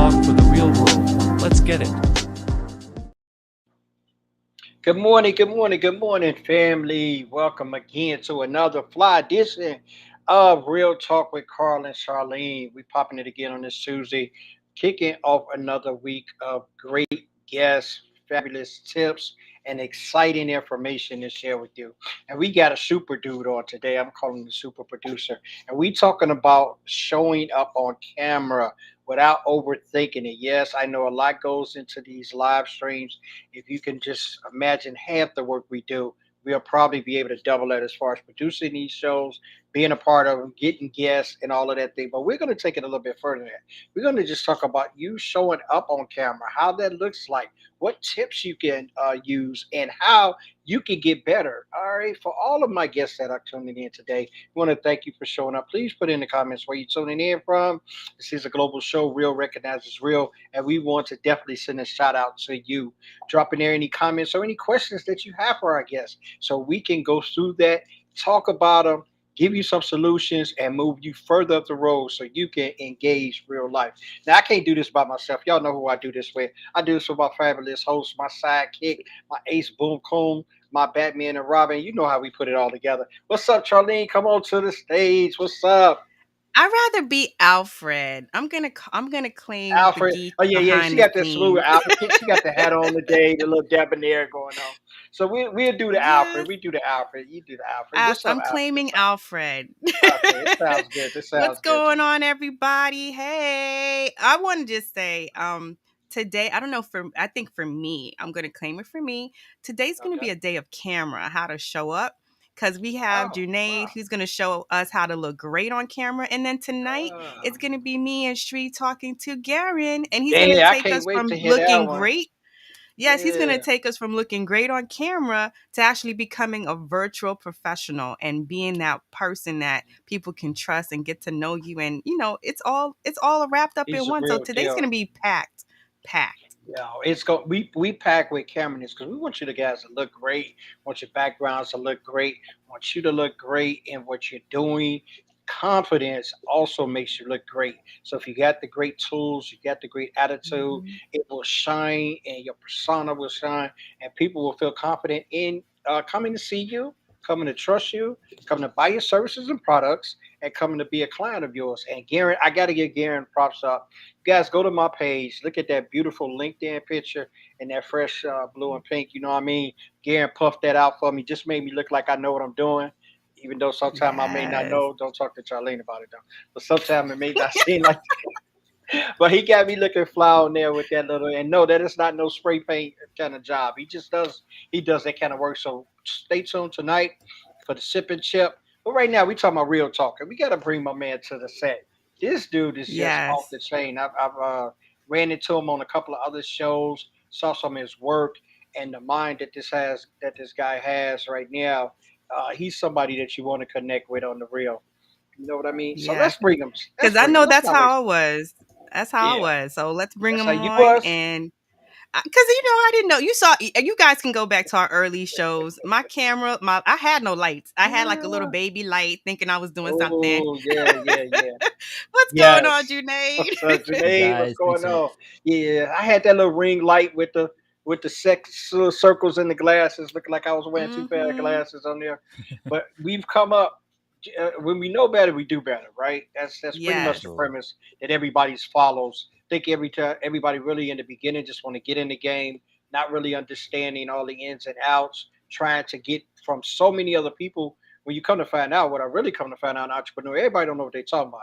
talk for the real world. Let's get it. Good morning, family. Welcome again to another fly edition of Real Talk with Carl and Charlene. We popping it again on this Tuesday, kicking off another week of great guests, fabulous tips, and exciting information to share with you. And we got a super dude on today. I'm calling him the super producer. And we talking about showing up on camera without overthinking it. Yes, I know a lot goes into these live streams. If you can just imagine half the work we do, we'll probably be able to double that as far as producing these shows, being a part of them, getting guests, and all of that thing. But we're going to take it a little bit further. Than that. We're going to just talk about you showing up on camera, how that looks like, what tips you can use, and how you can get better. All right, for all of my guests that are tuning in today, we want to thank you for showing up. Please put in the comments where you're tuning in from. This is a global show, Real Recognizes Real, and we want to definitely send a shout out to you. Drop in there any comments or any questions that you have for our guests so we can go through that, talk about them, give you some solutions, and move you further up the road so you can engage real life. Now, I can't do this by myself. Y'all know who I do this with. I do this with my fabulous host, my sidekick, my ace boom coon, my Batman and Robin. You know how we put it all together. What's up, Charlene? Come on to the stage. What's up? I'd rather be Alfred. I'm gonna claim the Alfred. geek Oh yeah, yeah. She behind the got that smooth scenes. Alfred. She got the hat on today, the little debonair going on. So we'll do the Alfred. Yes, We do the Alfred. You do the Alfred. What's up, I'm Alfred? claiming Alfred. Okay, it sounds good. This What's sounds good to going me. on, everybody? Hey, I want to just say, today I don't know I think for me, I'm gonna claim it for me. Today's gonna Okay. be a day of camera, how to show up. Because we have Oh Junaid wow. who's going to show us how to look great on camera. And then tonight, Ah. it's going to be me and Shree talking to Garen. And he's going to Dang, I take can't us wait to from hear that looking one. great. Yes, he's going to Yeah. take us from looking great on camera to actually becoming a virtual professional and being that person that people can trust and get to know you. And it's all wrapped up He's in a one. So real today's going deal. to be packed, packed. Yeah, it's go. We pack with cameras because we want you to guys to look great. Want your backgrounds to look great. Want you to look great in what you're doing. Confidence also makes you look great. So if you got the great tools, you got the great attitude, Mhm. it will shine, and your persona will shine, and people will feel confident in coming to see you, coming to trust you, coming to buy your services and products, and coming to be a client of yours. And Garen, I got to give Garen props up. Guys, go to my page. Look at that beautiful LinkedIn picture and that fresh blue and pink. You know what I mean? Garen puffed that out for me. Just made me look like I know what I'm doing. Even though sometimes I may not Yes. know. Don't talk to Charlene about it though. But sometimes it may not seem like. But he got me looking fly on there with that little. And no, that is not no spray paint kind of job. He just does. He does that kind of work. So stay tuned tonight for the sip and chip. But right now we talking about real talk, and we got to bring my man to the set. This dude is just off Yes. the chain. I've ran into him on a couple of other shows, saw some of his work, and the mind that this guy has right now. He's somebody that you want to connect with on the real. You know what I mean? So Yeah. let's bring him. Let's Because I bring him. know Let's that's not waste. how I was. That's how I Yeah, was. So let's bring that's them how you on. was. And because I didn't know you guys can go back to our early shows. My camera, I had no lights. I had like a little Yeah. baby light, thinking I was doing something. Oh yeah, yeah, yeah. What's going on, Yes. Junaid? What's up, Hey Junaid? What's guys, thanks going so much. on? Yeah, I had that little ring light with the sex little circles in the glasses, looking like I was wearing two pair of Hmm. glasses on there. But we've come up when we know better, we do better, right? That's pretty For much the Yes. sure. premise that everybody's follows. I think every time everybody really in the beginning just want to get in the game, not really understanding all the ins and outs, trying to get from so many other people. When you come to find out, what I really come to find out, an entrepreneur, everybody don't know what they're talking about.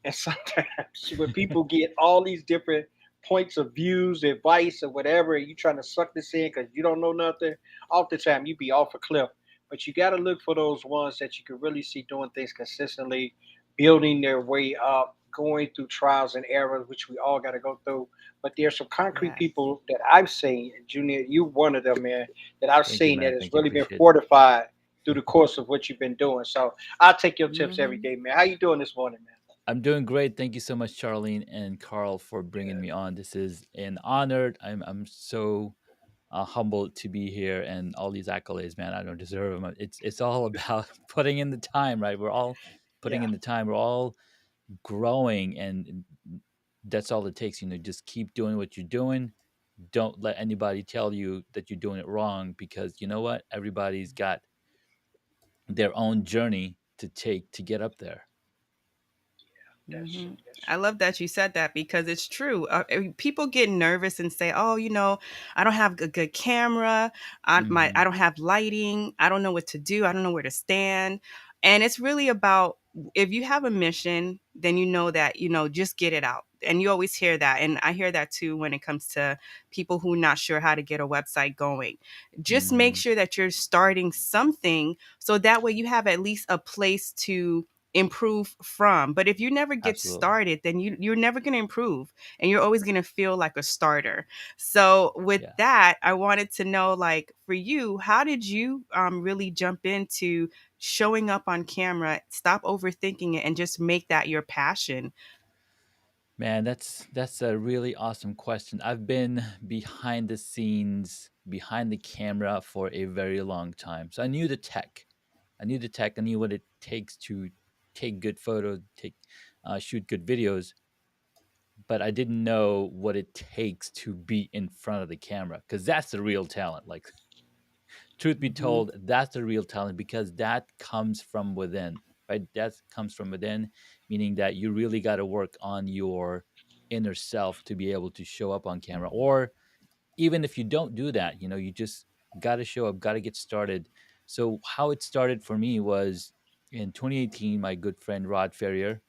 And sometimes when people get all these different points of views, advice, or whatever, and you trying to suck this in because you don't know nothing, off the time you be off a cliff. But you got to look for those ones that you can really see doing things consistently, building their way up, going through trials and errors, which we all got to go through. But there's some concrete Yes. people that I've seen, and Junior, you one of them, man, that I've Thank you, seen that man. has Thank you. really been Appreciate it. fortified through the course of what you've been doing. So I'll take your tips every Hmm. day, man. How you doing this morning, man? I'm doing great. Thank you so much, Charlene and Carl, for bringing me on. This is an honor. I'm so humbled to be here, and all these accolades, man. I don't deserve them. It's all about putting in the time, right? We're all putting Yeah. in the time. We're all growing, and That's all it takes. Just keep doing what you're doing. Don't let anybody tell you that you're doing it wrong, because you know what? Everybody's got their own journey to take to get up there. That's I true. love that you said that because it's true. People get nervous and say, "Oh, I don't have a good camera. I Hmm. don't have lighting. I don't know what to do. I don't know where to stand." And it's really about, if you have a mission, then you know that just get it out. And you always hear that, and I hear that too when it comes to people who are not sure how to get a website going. Just make Hmm. sure that you're starting something, so that way you have at least a place to improve from. But if you never get Absolutely. started, then you're never going to improve, and you're always going to feel like a starter. So with Yeah. that, I wanted to know, like, for you, how did you really jump into showing up on camera, stop overthinking it, and just make that your passion? Man, that's a really awesome question. I've been behind the scenes, behind the camera for a very long time. So I knew the tech. I knew the tech. I knew what it takes to take good photos, shoot good videos, but I didn't know what it takes to be in front of the camera, because that's the real talent. Like, truth be Hmm. told, that's the real talent, because that comes from within, right? That comes from within, meaning that you really got to work on your inner self to be able to show up on camera. Or even if you don't do that, you just got to show up, got to get started. So, how it started for me was in 2018, my good friend Rod Ferrier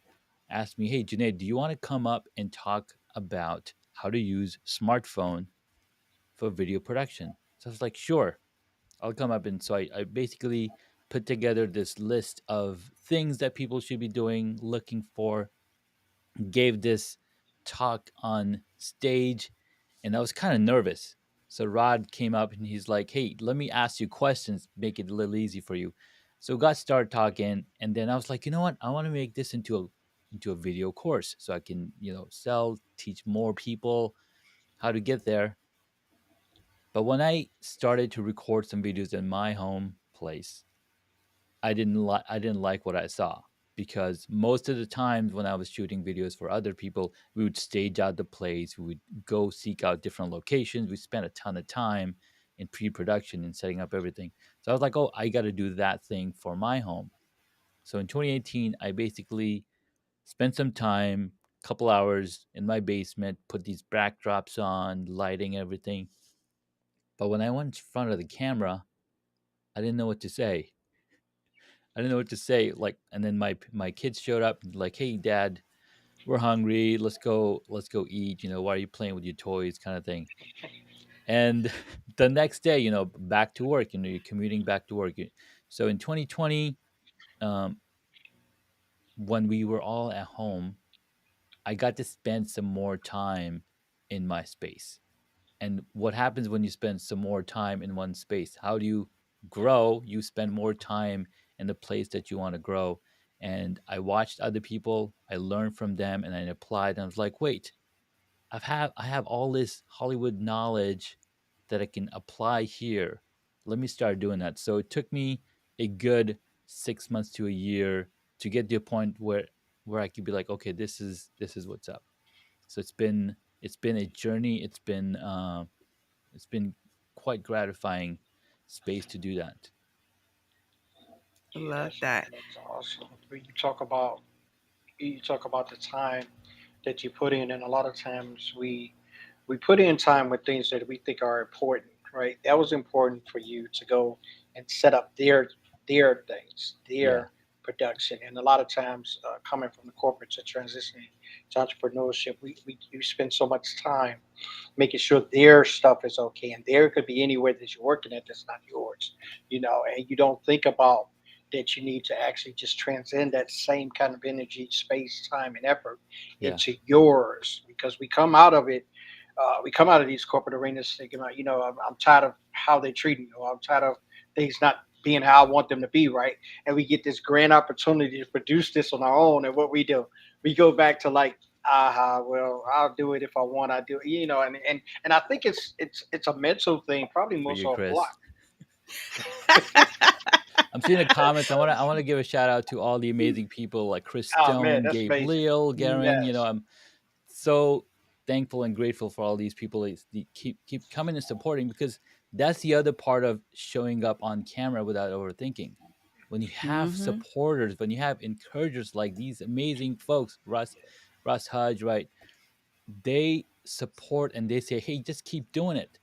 asked me, "Hey, Junaid, do you want to come up and talk about how to use smartphone for video production?" So I was like, "Sure, I'll come up." And so I basically put together this list of things that people should be doing, looking for, gave this talk on stage, and I was kind of nervous. So Rod came up and he's like, "Hey, let me ask you questions, make it a little easy for you." So got started talking, and then I was like, "You know what? I want to make this into a video course, so I can, sell, teach more people how to get there." But when I started to record some videos in my home place, I didn't like what I saw, because most of the times when I was shooting videos for other people, we would stage out the place, we would go seek out different locations, we spent a ton of time in pre-production and setting up everything. So I was like, "Oh, I got to do that thing for my home." So in 2018, I basically spent some time, couple hours in my basement, put these backdrops on, lighting everything. But when I went in front of the camera, I didn't know what to say. I didn't know what to say. Like, and then my kids showed up, like, "Hey, Dad, we're hungry. Let's go eat. Why are you playing with your toys?" Kind of thing. And the next day, back to work. You're commuting back to work. So in 2020, um, when we were all at home, I got to spend some more time in my space. And what happens when you spend some more time in one space? How do you grow? You spend more time in the place that you want to grow. And I watched other people, I learned from them, and I applied. And I was like, "Wait, I have all this Hollywood knowledge that I can apply here. Let me start doing that." So it took me a good 6 months to a year to get to a point where I could be like, "Okay, this is what's up." So it's been a journey. It's been quite gratifying space to do that. Yeah, Love that. that's awesome. You talk about the time that you put in, and a lot of times we put in time with things that we think are important, right? That was important for you to go and set up their things, Yeah, their production, and a lot of times coming from the corporate to transitioning to entrepreneurship, we spend so much time making sure their stuff is okay. And there could be anywhere that you're working at that's not yours, and you don't think about that you need to actually just transcend that same kind of energy, space, time, and effort yeah, into yours because we come out of it. We come out of these corporate arenas thinking about, I'm tired of how they treat me, or I'm tired of things not being how I want them to be, right? And we get this grand opportunity to produce this on our own. And what we do, we go back to like, aha, well, I'll do it if I want. I do, and I think it's a mental thing, probably for more you, so a Chris. block. I'm seeing the comments. I want to give a shout out to all the amazing people like Chris Oh man, Stone, that's Gabe amazing. Leal, Garen. Yes, so thankful and grateful for all these people that keep coming and supporting, because that's the other part of showing up on camera without overthinking. When you have Mm-hmm. supporters, when you have encouragers like these amazing folks, Russ Hudge, right? They support and they say, hey, just keep doing it.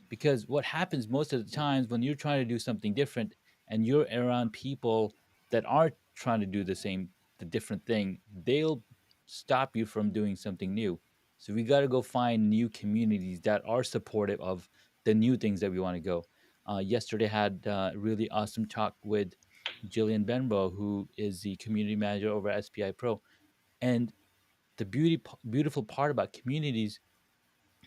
Because what happens most of the times when you're trying to do something different and you're around people that aren't trying to do the different thing, they'll stop you from doing something new. So we got to go find new communities that are supportive of the new things that we want to go. Yesterday had really awesome talk with Jillian Benbow, who is the community manager over at SPI Pro. And the beautiful part about communities,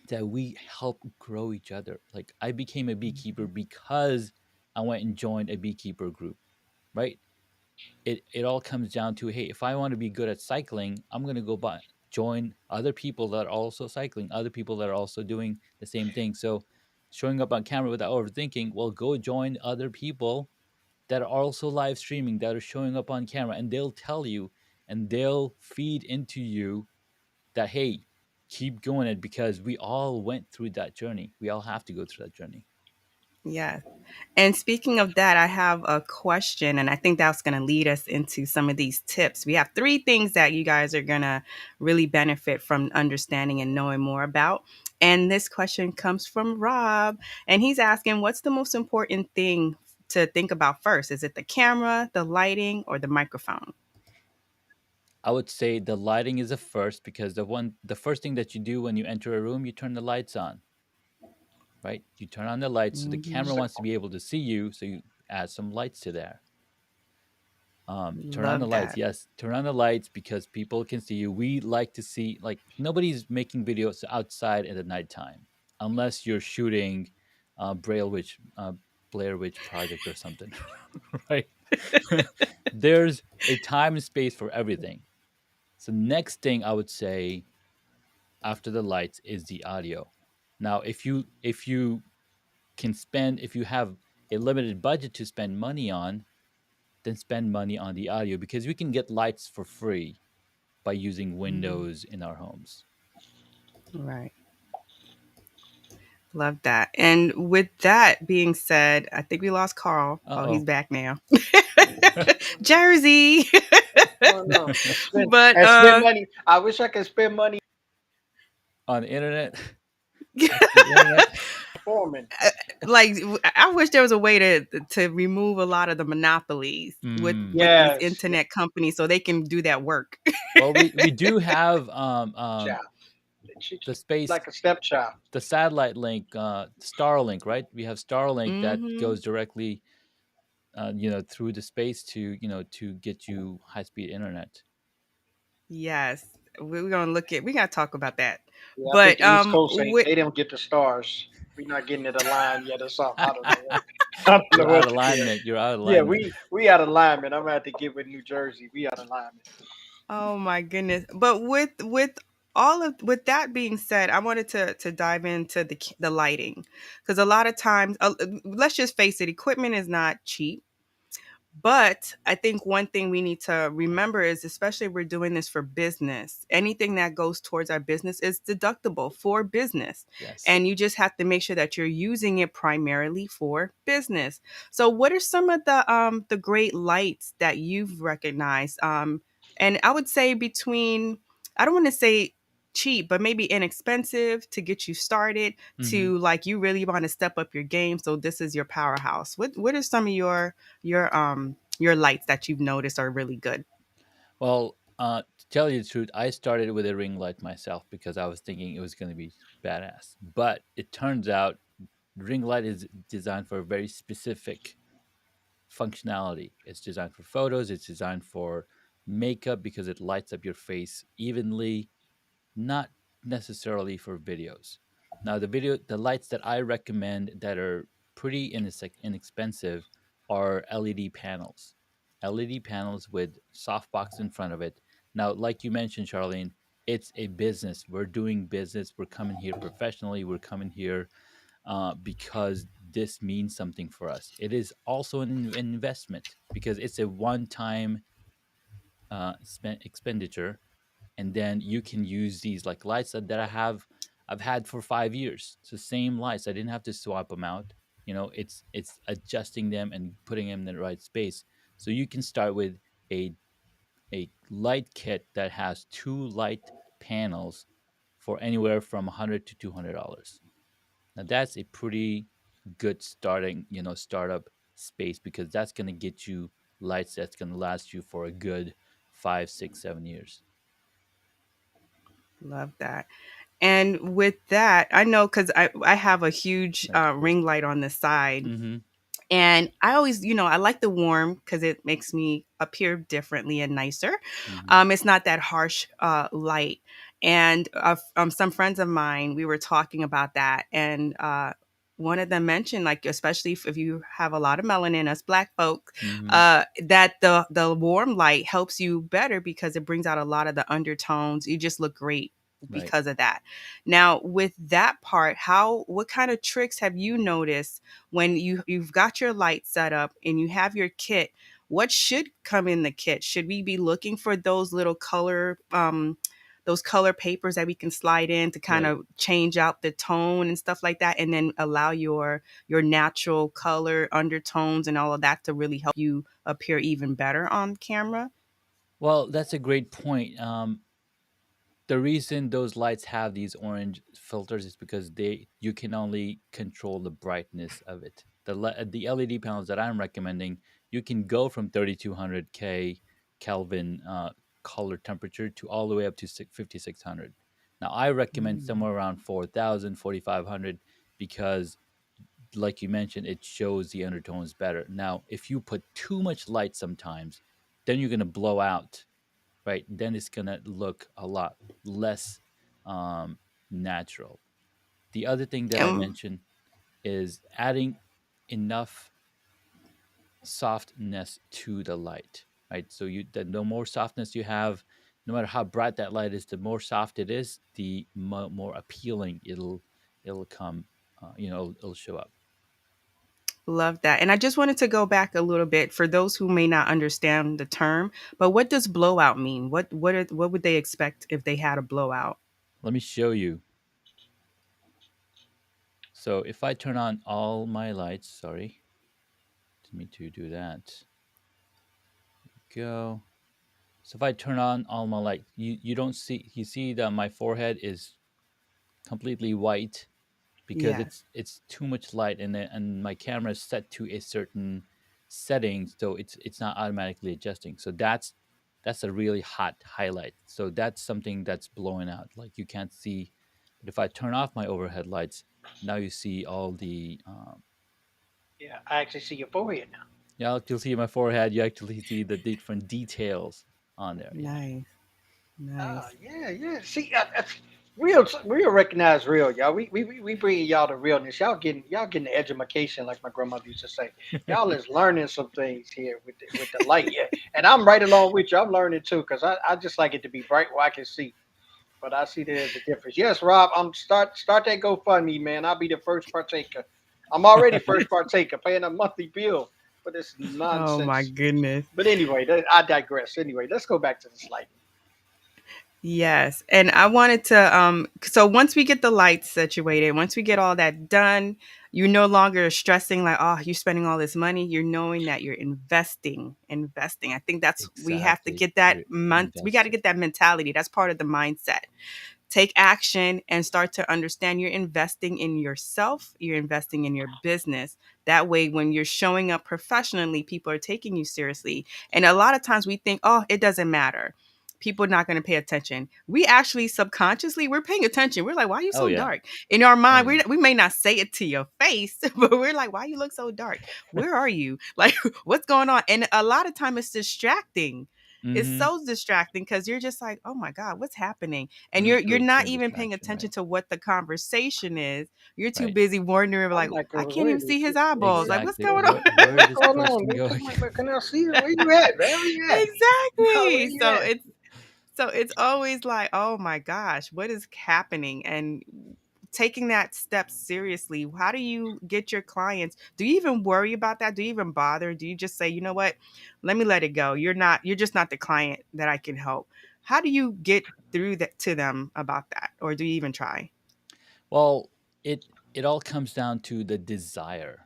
that we help grow each other. Like, I became a beekeeper because I went and joined a beekeeper group, right? It all comes down to, hey, if I want to be good at cycling, I'm gonna go by join other people that are also cycling, other people that are also doing the same thing. So showing up on camera without overthinking, well, go join other people that are also live streaming, that are showing up on camera, and they'll tell you and they'll feed into you that, hey, keep going it, because we all went through that journey. We all have to go through that journey. Yeah. And speaking of that, I have a question, and I think that's going to lead us into some of these tips. We have three things that you guys are going to really benefit from understanding and knowing more about. And this question comes from Rob, and he's asking, what's the most important thing to think about first? Is it the camera, the lighting, or the microphone? I would say the lighting is a first, because the first thing that you do when you enter a room, you turn the lights on, right? You turn on the lights, so the Hmm. camera wants to Simple. be able to see you, so you add some lights to there. Turn on the Love lights. that. Yes, turn on the lights because people can see you. We like to see, like, nobody's making videos outside at the nighttime unless you're shooting Blair Witch Project or something, right? There's a time and space for everything. So next thing I would say after the lights is the audio. Now, if you have a limited budget to spend money on, then spend money on the audio, because we can get lights for free by using Mhm. windows in our homes. Right. Love that. And with that being said, I think we lost Carl. Uh Oh, he's oh. back now. Jersey. Oh no. But And spend money. I wish I could spend money On the internet, high speed internet. forming. like I wish there was a way to remove a lot of the monopolies Mm. with these Yes. Yeah. internet companies so they can do that work. Well, we do have Child. She's the space, like a stepchild. the satellite link, Starlink, right? We have Starlink that Hmm. goes directly, through the space to, to get you high speed internet. Yes. We're gonna look at we gotta talk about that. Yeah, I think But the East Coast ain't. with They don't get the stars. We're not getting it aligned yet or something. I don't know what. I don't know You're out what of to do. alignment. You're out of Yeah, alignment. we out of alignment. I'm gonna have to get with New Jersey. We out of alignment. Oh my goodness. But with all of with that being said, I wanted to dive into the lighting, because a lot of times, let's just face it, equipment is not cheap. But I think one thing we need to remember is, especially if we're doing this for business, anything that goes towards our business is deductible for business. Yes. And you just have to make sure that you're using it primarily for business. So what are some of the great lights that you've recognized? And I would say between, I don't want to say cheap, but maybe inexpensive to get you started, Hmm. to like you really want to step up your game. So this is your powerhouse. What are some of your lights that you've noticed are really good? Well, to tell you the truth, I started with a ring light myself because I was thinking it was going to be badass. But it turns out ring light is designed for a very specific functionality. It's designed for photos. It's designed for makeup because it lights up your face evenly, not necessarily for videos. Now, the lights that I recommend that are pretty inexpensive are LED panels. LED panels with softbox in front of it. Now, like you mentioned, Charlene, it's a business. We're doing business. We're coming here professionally. We're coming here because this means something for us. It is also an investment because it's a one-time expenditure, and then you can use these like lights that I've had for 5 years. It's the same lights. I didn't have to swap them out. It's adjusting them and putting them in the right space. So you can start with a a light kit that has two light panels for anywhere from 100 to $200. Now that's a pretty good startup space, because that's going to get you lights that's going to last you for a good 5, 6, 7 years. Love that. And with that, I know because I have a huge That's crazy. ring light on the side. Mm-hmm. And I always, I like the warm because it makes me appear differently and nicer. Mm-hmm. It's not that harsh light. And some friends of mine, we were talking about that. And one of them mentioned, like, especially if you have a lot of melanin, us black folks, Mm-hmm. that the warm light helps you better because it brings out a lot of the undertones. You just look great Right. because of that. Now, with that part, what kind of tricks have you noticed when you've got your light set up and you have your kit? What should come in the kit? Should we be looking for those little those color papers that we can slide in to kind Right. of change out the tone and stuff like that, and then allow your natural color undertones and all of that to really help you appear even better on camera? Well, that's a great point. The reason those lights have these orange filters is because they you can only control the brightness of it. The LED panels that I'm recommending, you can go from 3200 Kelvin color temperature to all the way up to 5600. Now I recommend Mm. somewhere around 4000, 4500, because like you mentioned, it shows the undertones better. Now if you put too much light sometimes, then you're going to blow out, right? Then it's gonna look a lot less um, natural. The other thing that I And mentioned is adding enough softness to the light, right? So the more softness you have, no matter how bright that light is, the more soft it is, the more appealing it'll come. It'll show up. love that. And I just wanted to go back a little bit for those who may not understand the term. But what does blowout mean? What would they expect if they had a blowout? Let me show you. So if I turn on all my lights, sorry, didn't mean to do that. Go. So if I turn on all my light, you don't see you see that my forehead is completely white because Yes. it's too much light, and my camera is set to a certain setting, so it's not automatically adjusting. So that's a really hot highlight. So that's something that's blowing out. Like you can't see. But if I turn off my overhead lights, now you see all the Yeah, I actually see your forehead now. yeah, you'll see my forehead. You actually see the different details on there. Yeah. Nice. Ah, Nice. yeah, yeah. See, real recognize real, y'all. We bringing y'all the realness. Y'all getting the education, like my grandmother used to say. Y'all is learning some things here with the light. Yeah, and I'm right along with you. I'm learning too because I just like it to be bright where I can see. But I see there's a difference. Yes, Rob, I'm start that GoFundMe, man. I'll be the first partaker. I'm already first partaker, paying a monthly bill for this Oh my nonsense. goodness. But anyway, I digress. Anyway, let's go back to the slide. Yes. And I wanted to so once we get the lights situated, once we get all that done, you're no longer stressing like, oh, you're spending all this money. You're knowing that you're investing. I think that's we have to Exactly. get that You're we got to investing. get that mentality. That's part of the mindset. Take action and start to understand you're investing in yourself, you're investing in your business. That way, when you're showing up professionally, people are taking you seriously. And a lot of times we think, oh, it doesn't matter. People are not going to pay attention. We actually subconsciously we're paying attention. We're like, why are you Oh so yeah. dark? In our Oh mind, yeah. we may not say it to your face, but we're like, why you look so dark? Where are you? Like, what's going on? And a lot of time it's distracting. It's Mm-hmm. so distracting because you're just like, oh my God, what's happening? And It's you're good not for even paying distraction, attention right? to what the conversation is. You're too Right. busy wondering I'm like, like, I can't wait, even see his wait, eyeballs. Like, what's Exactly. going on? Where is what's this going on, person man? going? Can I see it? Where you at, man? Where you at? Where Exactly. you at? So it's always like, oh my gosh, what is happening? And taking that step seriously, how do you get your clients? Do you even worry about that? Do you even bother? Do you just say, let me let it go? You're just not the client that I can help. How do you get through that to them about that, or do you even try? Well, it all comes down to the desire.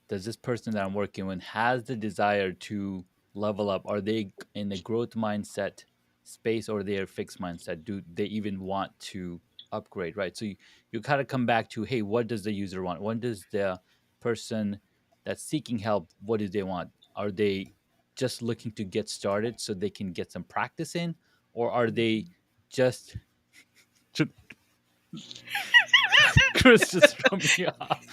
Does this person that I'm working with has the desire to level up? Are they in the growth mindset space, or they are fixed mindset? Do they even want to upgrade? Right. So you kind of come back to, hey, what does the user want? What does the person that's seeking help, what do they want? Are they just looking to get started so they can get some practice in, or are they just Chris just threw me off?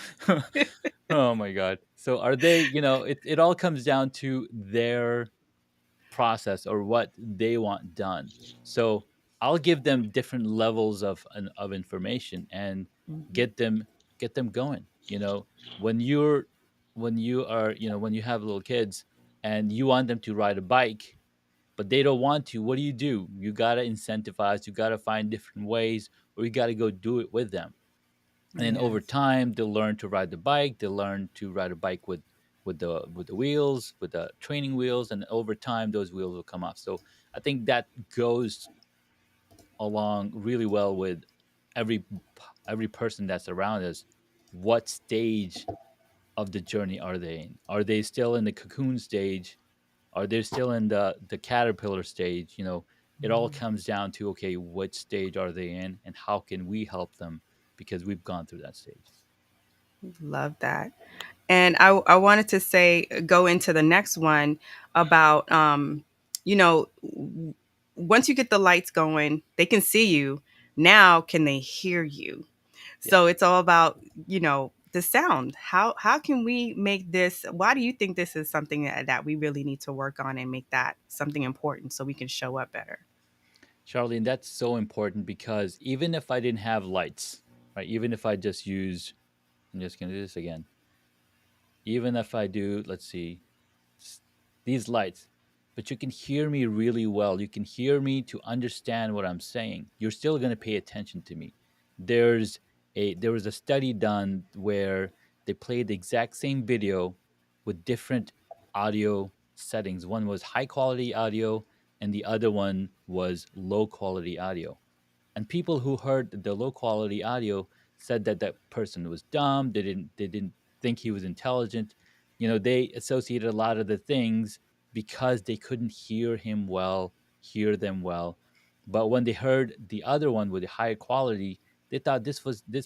Oh my god. So are they, it all comes down to their process or what they want done. So I'll give them different levels of information and Mhm. get them get them going. When you're when you are, when you have little kids and you want them to ride a bike, but they don't want to, what do? You got to incentivize, you got to find different ways, or you got to go do it with them. And then over Yes. time they'll learn to ride the bike, they'll learn to ride a bike with the wheels, with the training wheels, and over time those wheels will come off. So I think that goes along really well with every every person that's around us. What stage of the journey are they in? Are they still in the cocoon stage? Are they still in the caterpillar stage? It all Mhm. comes down to, okay, what stage are they in and how can we help them, because we've gone through that stage. Love that. And I wanted to say, go into the next one about, you know, once you get the lights going, they can see you. Now, can they hear you? Yeah. So it's all about, the sound. How can we make this? Why do you think this is something that we really need to work on and make that something important so we can show up better? Charlene, that's so important because even if I didn't have lights, right? Even if I just used, I'm just going to do this again. Even if I do, let's see, s- these lights, but you can hear me really well. You can hear me to understand what I'm saying. You're still going to pay attention to me. There was a study done where they played the exact same video with different audio settings. One was high quality audio and the other one was low quality audio. And people who heard the low quality audio said that that person was dumb. They didn't think he was intelligent. They associated a lot of the things because they couldn't hear them well. But when they heard the other one with the higher quality, they thought this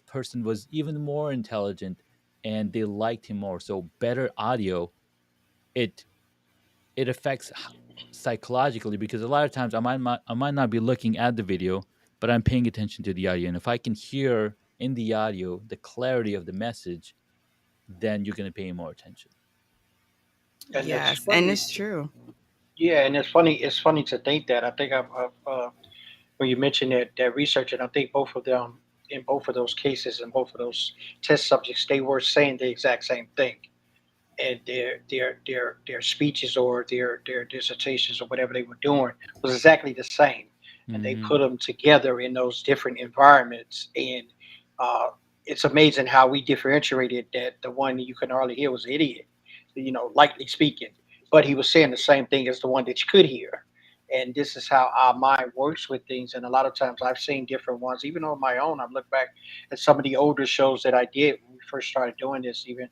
person was even more intelligent, and they liked him more. So better audio, it it affects psychologically, because a lot of times I might not be looking at the video, but I'm paying attention to the audio. And if I can hear in the audio the clarity of the message, then you're going to pay more attention. And it's Yes, and funny. it's true. Yeah, and it's funny. It's funny to think that. I think when you mentioned that research, and I think both of them, in both of those cases, in both of those test subjects, they were saying the exact same thing, and their speeches or their dissertations or whatever they were doing was exactly the same, and they Hmm. put them together in those different environments, and uh, it's amazing how we differentiated that the one you can hardly hear was an idiot, lightly speaking, but he was saying the same thing as the one that you could hear. And this is how our mind works with things. And a lot of times I've seen different ones, even on my own. I've looked back at some of the older shows that I did when we first started doing this, even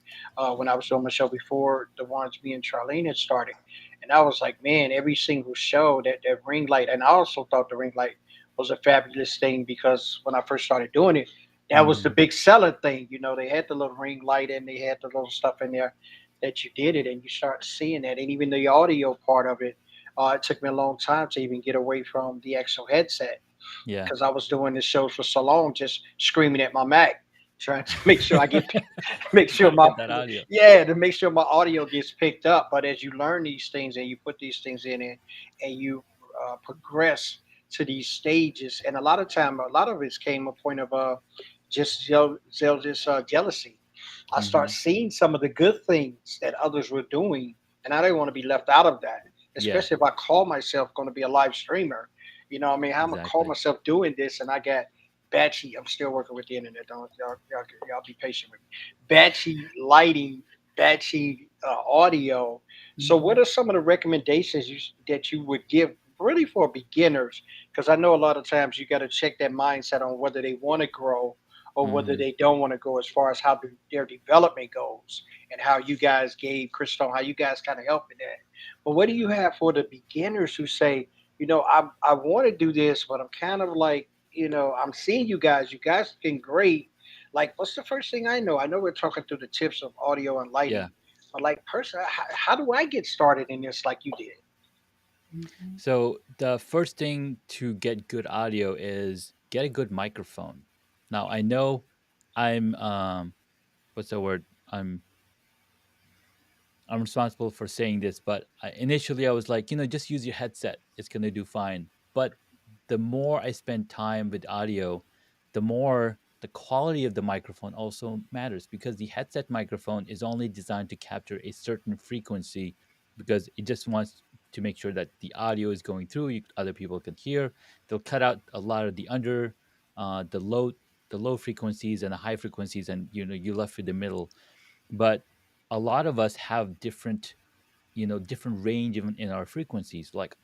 when I was doing my show before the ones me and Charlene had started. And I was like, man, every single show that ring light, and I also thought the ring light was a fabulous thing because when I first started doing it, that was the Hmm. big selling thing. They had the little ring light and they had the little stuff in there that you did it and you start seeing that. And even the audio part of it, it took me a long time to even get away from the actual headset Yeah. because I was doing this show for so long, just screaming at my Mac, trying to make sure I get, make sure my, Get that audio. yeah, to make sure my audio gets picked up. But as you learn these things and you put these things in and you progress to these stages, and a lot of time, a lot of it came a point of just jealousy. I start Hmm. seeing some of the good things that others were doing, and I didn't want to be left out of that. Yeah. Especially if I call myself going to be a live streamer, what I mean, how I'm gonna call Exactly. myself doing this, and I got batchy. I'm still working with the internet. Don't y'all be patient with me. Batchy lighting, batchy audio. So, what Mhm. are some of the recommendations that you would give? really for beginners, because I know a lot of times you got to check that mindset on whether they want to grow or whether Hmm. they don't want to go, as far as how their development goes, and how you guys gave Crystal, how you guys kind of help in that. But what do you have for the beginners who say, I want to do this, but I'm kind of like, I'm seeing you guys been great. Like, what's the first thing I know? I know we're talking through the tips of audio and Yeah. lighting, but like, personally, how do I get started in this like you did? Mhm. So the first thing to get good audio is get a good microphone. Now I know I'm what's the word? I'm responsible for saying this, but initially I was like, just use your headset. It's going to do fine. But the more I spend time with audio, the more the quality of the microphone also matters, because the headset microphone is only designed to capture a certain frequency, because it just wants to make sure that the audio is going through, other people can hear. They'll cut out a lot of the the low frequencies and the high frequencies, and you're left with the middle. But a lot of us have different range in our frequencies. Like,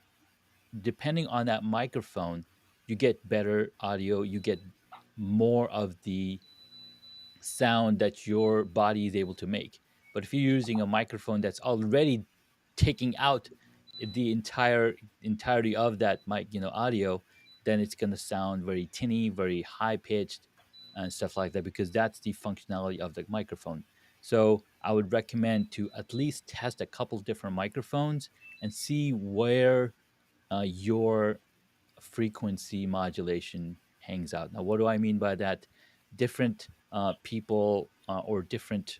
depending on that microphone, you get better audio, you get more of the sound that your body is able to make. But if you're using a microphone that's already taking out the entirety of that mic, audio, then it's going to sound very tinny, very high pitched, and stuff like that, because that's the functionality of the microphone. So I would recommend to at least test a couple different microphones and see where your frequency modulation hangs out. Now, what do I mean by that? Different people or different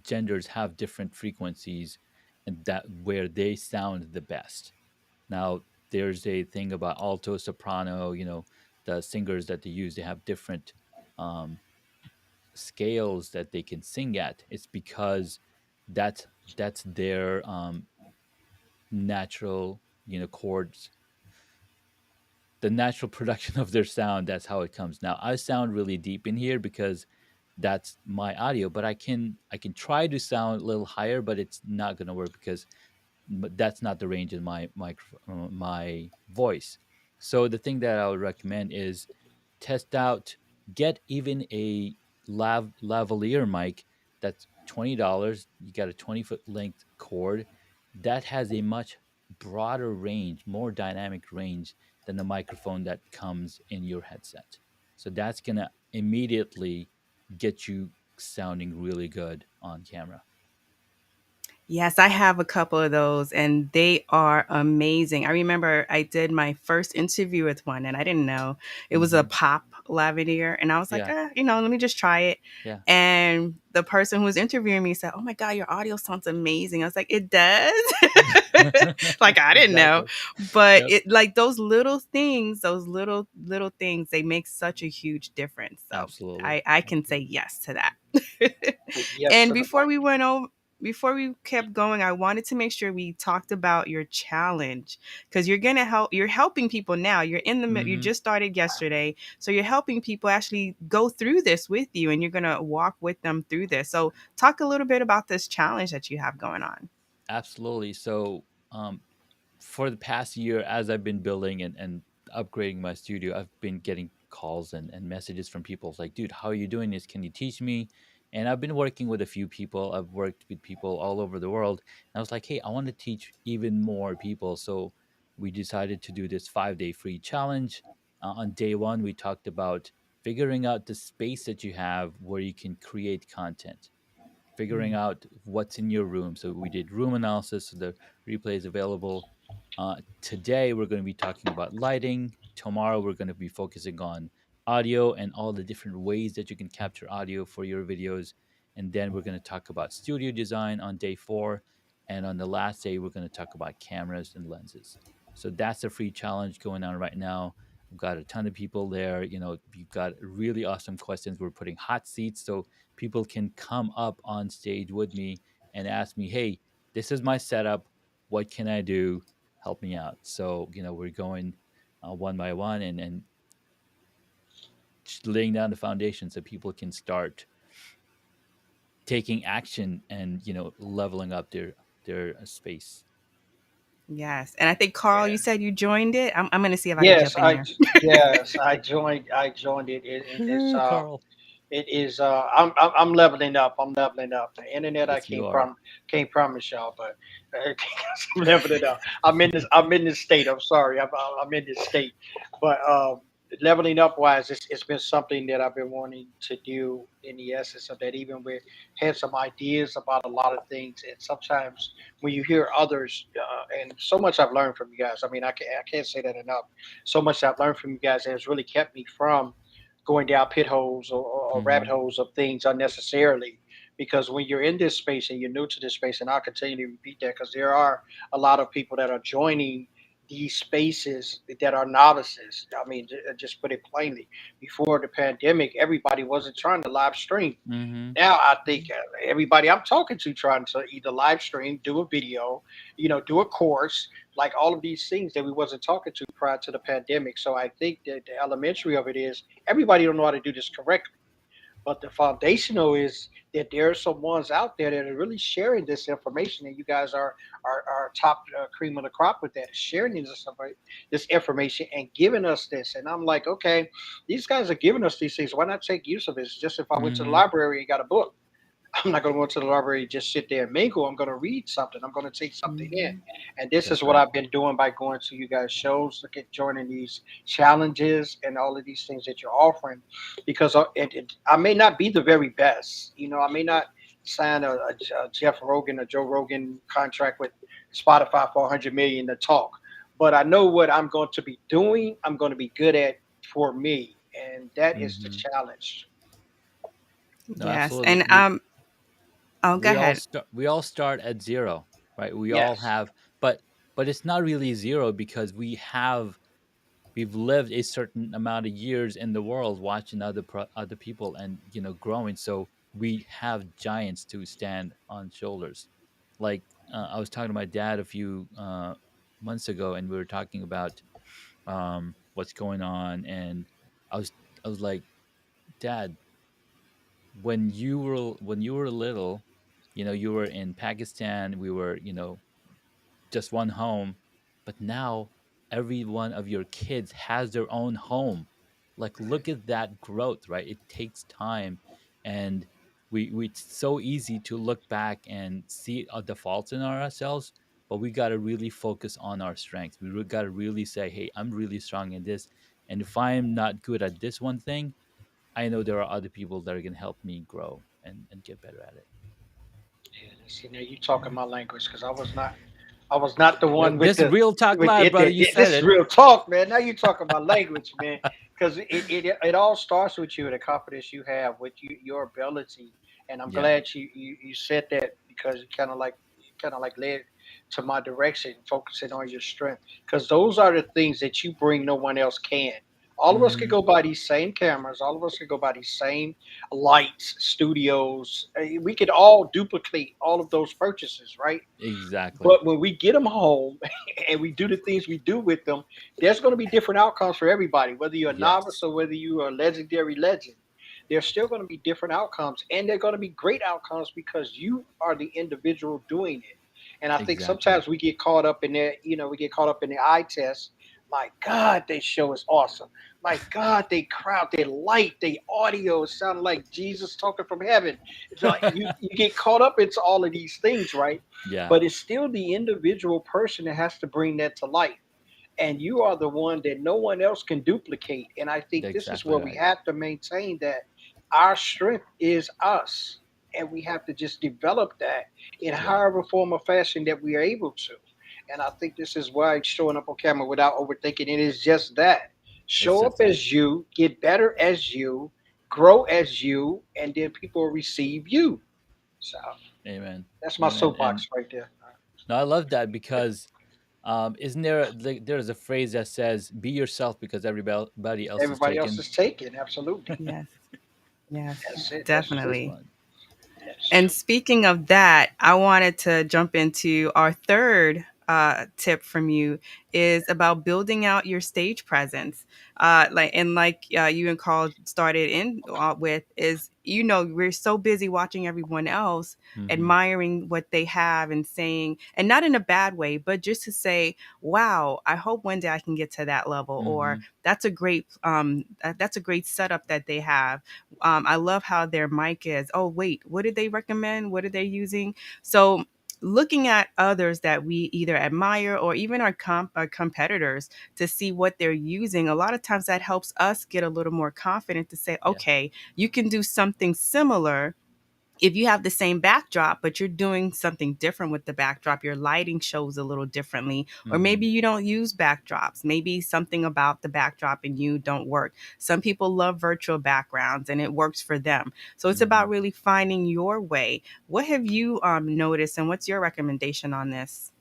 genders have different frequencies, and that where they sound the best. Now, there's a thing about alto, soprano. The singers that they use, they have different um, scales that they can sing at. It's because that's that's their natural chords, the natural production of their sound. That's how it comes. Now I sound really deep in here because that's my audio, but I can try to sound a little higher, but it's not going to work because that's not the range in my voice. So the thing that I would recommend is test out, get even a lavalier mic. That's $20. You got a 20-foot length cord that has a much broader range, more dynamic range than the microphone that comes in your headset. So that's gonna immediately get you sounding really good on camera. Yes, I have a couple of those and they are amazing. I remember I did my first interview with one and I didn't know it was a Hmm. pop lavalier. And I was like, Yeah, let me just try it. yeah. And the person who was interviewing me said, "Oh my God, your audio sounds amazing." I was like, "It does?" Like, I didn't know. Exactly. But Yep. it, like, those little things, those little things, they make such a huge difference. So Absolutely. I can say Absolutely. yes to that. Yes And to the mic. before we kept going, I wanted to make sure we talked about your challenge, because you're helping people now. You Hmm. just started yesterday, so you're helping people actually go through this with you, and you're going to walk with them through this. So talk a little bit about this challenge that you have going on. Absolutely. So, for the past year, as I've been building and upgrading my studio, I've been getting calls and messages from people. It's like, dude, how are you doing this? Can you teach me? And I've been working with a few people. I've worked with people all over the world. And I was like, hey, I want to teach even more people. So we decided to do this 5-day free challenge. On day one, we talked about figuring out the space that you have where you can create content, figuring Mm. out what's in your room. So we did room analysis. So the replay is available. Today we're going to be talking about lighting. Tomorrow we're going to be focusing on audio and all the different ways that you can capture audio for your videos. And then we're going to talk about studio design on day 4. And on the last day, we're going to talk about cameras and lenses. So that's a free challenge going on right now. We've got a ton of people there. We've got really awesome questions. We're putting hot seats so people can come up on stage with me and ask me, hey, this is my setup. What can I do? Help me out. So, we're going one by one and just laying down the foundation so people can start taking action and, leveling up their space. Yes. And I think Carl, Yeah. you said you joined it. I'm going to see if I can Yes, jump in there. I joined it, and it's Carl. it is I'm leveling up. I'm leveling up. The internet I Yes, you are. can't promise y'all, but I'm leveling up. I'm in this state. I'm sorry. I'm in this state, but leveling up wise, it's been something that I've been wanting to do in the essence of that. Even we had some ideas about a lot of things, and sometimes when you hear others, and so much I've learned from you guys. I mean, I can't say that enough. So much I've learned from you guys has really kept me from going down pit holes or rabbit Mm-hmm. holes of things unnecessarily. Because when you're in this space and you're new to this space, and I'll continue to repeat that because there are a lot of people that are joining these spaces that are novices. I mean, just put it plainly. Before the pandemic, everybody wasn't trying to live stream. Mm-hmm. Now I think everybody I'm talking to trying to either live stream, do a video, do a course, like all of these things that we wasn't talking to prior to the pandemic. So I think that the elementary of it is everybody don't know how to do this correctly. But the foundational is that there are some ones out there that are really sharing this information, and you guys are top cream of the crop with that, sharing this information and giving us this. And I'm like, okay, these guys are giving us these things. Why not take use of this? Just if I went to the Mm-hmm. library and got a book, I'm not going to go to the library and just sit there and mingle. I'm going to read something. I'm going to take something in. Hmm. And this is That's what right. I've been doing by going to you guys' shows, look at joining these challenges and all of these things that you're offering. Because I may not be the very best. I may not sign a Jeff Rogan or Joe Rogan contract with Spotify for 100 million to talk. But I know what I'm going to be doing, I'm going to be good at for me. And that is the Mm-hmm. challenge. No, Yes. absolutely. And oh, go ahead. We all start at zero, right? We all Yes. have, but it's not really zero because we've lived a certain amount of years in the world watching other people and growing. So we have giants to stand on shoulders. Like I was talking to my dad a few months ago, and we were talking about what's going on, and I was I was like, Dad, when you were little, you were in Pakistan. We were just one home, but now every one of your kids has their own home. Like, look at that growth, right? It takes time, and we it's so easy to look back and see the faults in ourselves, but we got to really focus on our strengths. We got to really say, hey, I'm really strong in this, and if I'm not good at this one thing, I know there are other people that are going to help me grow and get better at it. Yeah, see now you talking my language because I was not the Well, one with this the real talk with live, it. brother. You said This is it. real talk, man. Now you talking my language, man. Because it all starts with you, the confidence you have with your ability, and I'm Yeah. glad you said that because it kind of like led to my direction, focusing on your strength, because those are the things that you bring no one else can. All of us could Hmm. go buy these same cameras. All of us could go buy these same lights, studios. We could all duplicate all of those purchases, right? Exactly. But when we get them home and we do the things we do with them, there's going to be different outcomes for everybody, whether you're a novice Yes. or whether you are a legendary legend. There's still going to be different outcomes, and they're going to be great outcomes because you are the individual doing it. And I think Exactly. sometimes we get caught up in there, we get caught up in the eye test. My God, this show is awesome. My God, they crowd, they light, they audio sound like Jesus talking from heaven. It's like you get caught up into all of these things, right? Yeah. But it's still the individual person that has to bring that to light. And you are the one that no one else can duplicate. And I think this is Exactly where we right. have to maintain that our strength is us. And we have to just develop that in Yeah. however form or fashion that we are able to. And I think this is why showing up on camera without overthinking it is just that. It's Show up just that. as you, get better as you, grow as you, and then people will receive you. So Amen. that's my Amen. And soapbox right there. no, I love that because isn't there there's a phrase that says be yourself because everybody else is Everybody else taken. is taken. Absolutely. Yes. Yes. That's it. That's That's true. Definitely. one. That's And true. speaking of that, I wanted to jump into our third. tip from you is about building out your stage presence. Like you and Carl started in with is, we're so busy watching everyone else, Mm-hmm. admiring what they have and saying, and not in a bad way, but just to say, wow, I hope one day I can get to that level, or Mm-hmm. that's a great setup that they have. I love how their mic is. Oh wait, what did they recommend? What are they using? So looking at others that we either admire or even our competitors to see what they're using, a lot of times that helps us get a little more confident to say, Yeah. okay, you can do something similar. If you have the same backdrop, but you're doing something different with the backdrop, your lighting shows a little differently, or Mm-hmm. maybe you don't use backdrops. Maybe something about the backdrop and you don't work. Some people love virtual backgrounds and it works for them. So it's Mm-hmm. about really finding your way. What have you noticed, and what's your recommendation on this?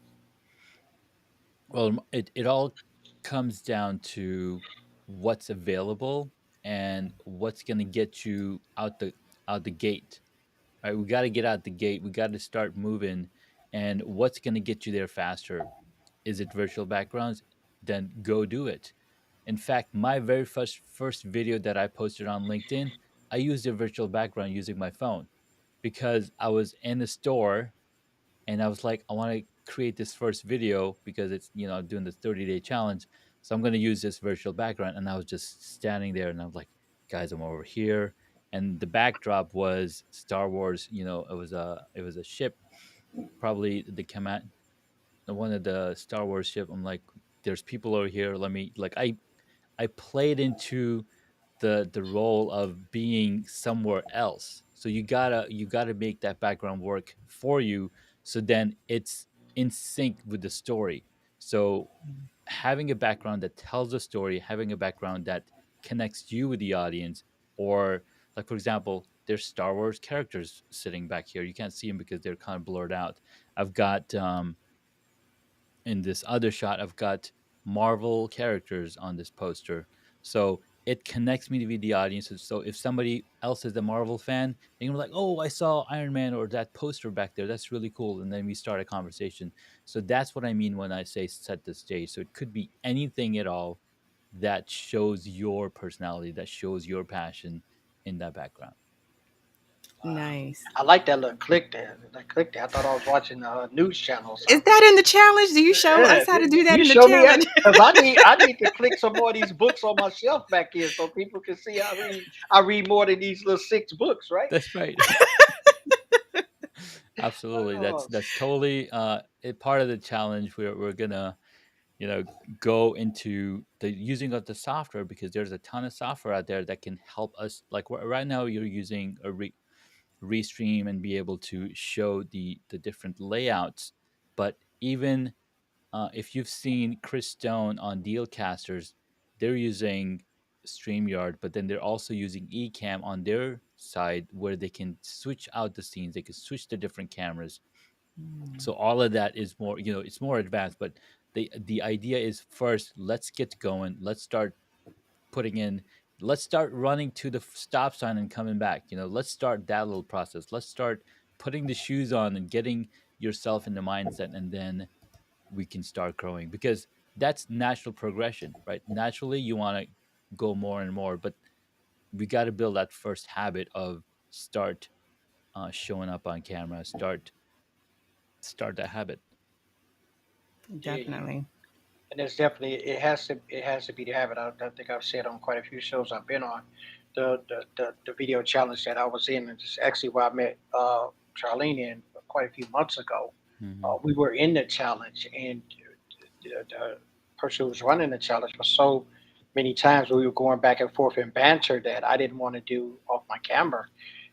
Well, it all comes down to what's available and what's going to get you out the gate. Right? We got to get out the gate. We got to start moving, and what's going to get you there faster? Is it virtual backgrounds? Then go do it. In fact, my very first video that I posted on LinkedIn, I used a virtual background using my phone because I was in the store and I was like, I want to create this first video because it's doing the 30-day challenge, so I'm going to use this virtual background. And I was just standing there, and I was like, guys, I'm over here, and the backdrop was Star Wars. It was a ship, probably the command, one of the Star Wars ship. I'm like, there's people over here. Let me like I played into the role of being somewhere else. So you gotta make that background work for you. So then it's in sync with the story. So having a background that tells a story, having a background that connects you with the audience, or like for example, there's Star Wars characters sitting back here. You can't see them because they're kind of blurred out. I've got in this other shot, I've got Marvel characters on this poster. So it connects me with the audience. So if somebody else is a Marvel fan, they're gonna be like, "Oh, I saw Iron Man or that poster back there. That's really cool." And then we start a conversation. So that's what I mean when I say set the stage. So it could be anything at all that shows your personality, that shows your passion in that background. Wow. Nice. I like that little click there. That click there. I thought I was watching a news channel or Is something. that in the challenge? Do you show Yeah, us how to do that you in the show me challenge? because I need to click some more of these books on my shelf back here so people can see I read more than these little six books, right? That's right. Absolutely. That's Oh, that's totally part of the challenge. We're gonna go into the using of the software, because there's a ton of software out there that can help us. Like right now, you're using a restream and be able to show the different layouts. But even if you've seen Chris Stone on Dealcasters, they're using StreamYard, but then they're also using Ecamm on their side, where they can switch out the scenes. They can switch the different cameras. So all of that is more, it's more advanced. But the idea is, first, let's get going. Putting in let's start running to the stop sign and coming back. Let's start that little process. Let's start putting the shoes on and getting yourself in the mindset, and then we can start growing, because that's natural progression, right? Naturally you want to go more and more, but we got to build that first habit of start showing up on camera. Start that habit. yeah, you. Definitely. And it's definitely it has to be the habit. I think I've said on quite a few shows I've been on, the video challenge that I was in, and it's actually where I met Charlene in quite a few months ago. Hmm. We were in the challenge, and the person who was running the challenge was so many times we were going back and forth in banter that I didn't want to do off my camera.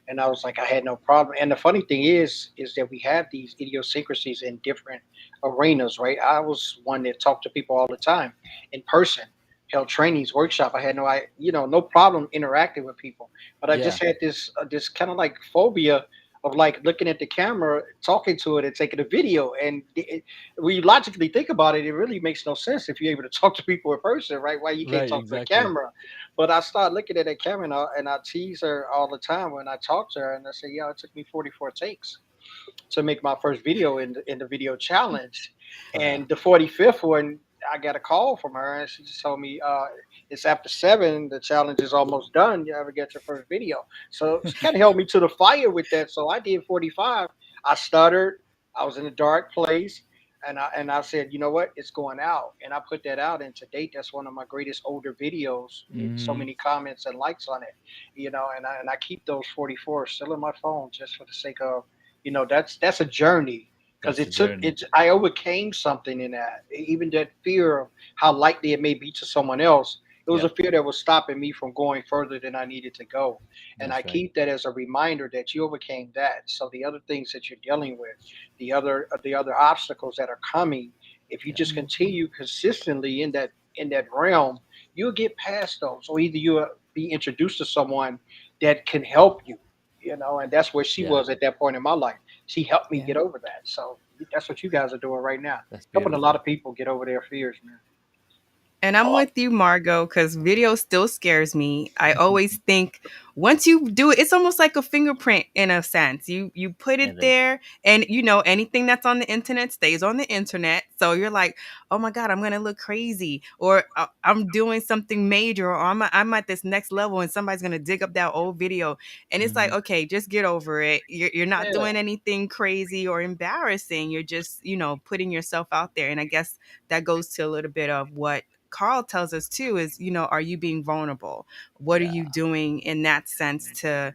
And I was like, I had no problem. And the funny thing is that we have these idiosyncrasies in different arenas, right? I was one that talked to people all the time in person, held trainings, workshop. I had no problem interacting with people, but I Yeah. just had this kind of like phobia of like looking at the camera, talking to it, and taking a video. And when you logically think about it, it really makes no sense if you're able to talk to people in person, right? Why you can't Right. talk to a Exactly. camera? But I started looking at that camera, and I tease her all the time when I talk to her, and I say, "Yo, it took me 44 takes." to make my first video in the video challenge. Wow. And the 45th one, I got a call from her, and she just told me, it's after 7. The challenge is almost done. You ever get your first video? So she kind of held me to the fire with that. So I did 45. I stuttered. I was in a dark place. And I said, you know what, it's going out, and I put that out, and to date, that's one of my greatest older videos. So Hmm. many comments and likes on it, and I keep those 44 still in my phone just for the sake of, that's a journey, because That's the it took journey. it. I overcame something in that, even that fear of how likely it may be to someone else. It was a Yep. fear that was stopping me from going further than I needed to go, and I That's right. keep that as a reminder that you overcame that. So the other things that you're dealing with, the other obstacles that are coming, if you Yep. just Mhm. continue consistently in that realm, you'll get past those, or either you'll be introduced to someone that can help you, and that's where she Yeah. was at that point in my life. She helped me Yeah. get over that. So that's what you guys are doing right now, That's helping a lot beautiful. of people get over their fears, man. And I'm Oh, with you, Margot, because video still scares me. I always think once you do it, it's almost like a fingerprint in a sense. You put It it is. there, and anything that's on the internet stays on the internet. So you're like, oh my god, I'm gonna look crazy, or I'm doing something major, or I'm at this next level, and somebody's gonna dig up that old video, and it's like, Hmm. okay, just get over it. You're not yeah. doing anything crazy or embarrassing. You're just putting yourself out there, and I guess that goes to a little bit of what Carl tells us too is, are you being vulnerable? What are Yeah. you doing in that sense to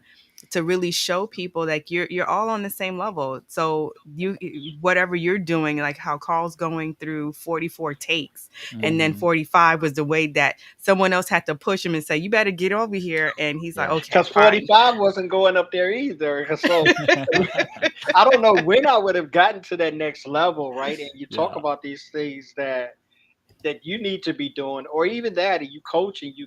really show people like you're all on the same level. So you whatever you're doing, like how Carl's going through 44 takes, and then Hmm. 45 was the way that someone else had to push him and say, you better get over here. And he's like, Yeah. okay, Because fine. 45 wasn't going up there either. So I don't know when I would have gotten to that next level, right? And you talk Yeah. about these things that you need to be doing, or even that, and you coach and you